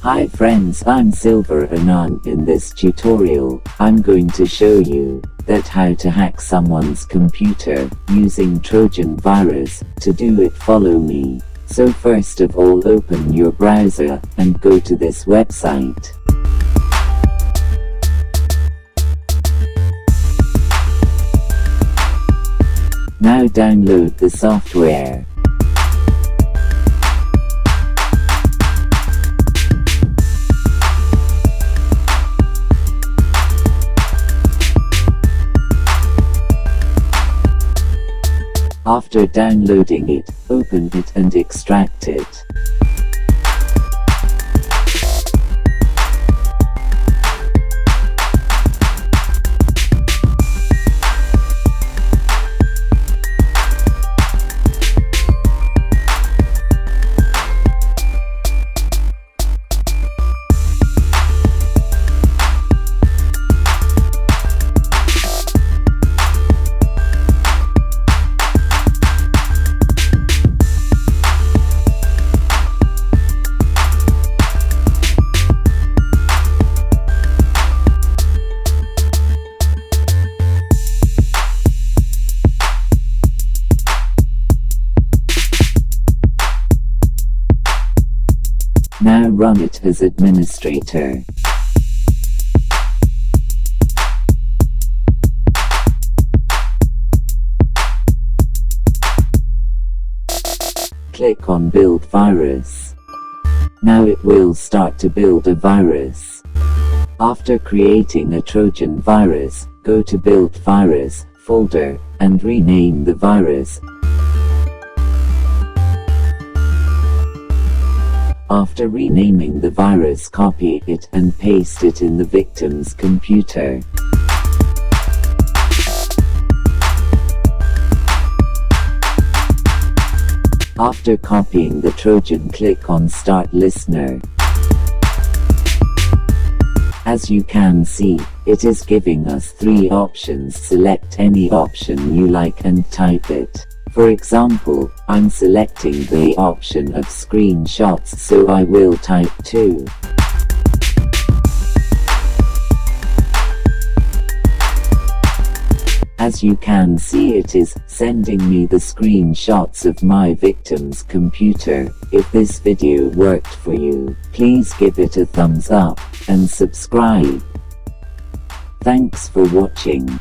Hi friends, I'm Silver.Unknown. In this tutorial, I'm going to show you that how to hack someone's computer using Trojan virus. To do it, follow me. So first of all, open your browser and go to this website. Now download the software. After downloading it, open it and extract it. Now run it as administrator. Click on Build Virus. Now it will start to build a virus. After creating a Trojan virus, go to Build Virus folder and rename the virus. After renaming the virus, copy it and paste it in the victim's computer. After copying the Trojan, click on Start Listener. As you can see, it is giving us 3 options. Select any option you like and type it. For example, I'm selecting the option of screenshots, so I will type 2. As you can see, it is sending me the screenshots of my victim's computer. If this video worked for you, please give it a thumbs up and subscribe. Thanks for watching.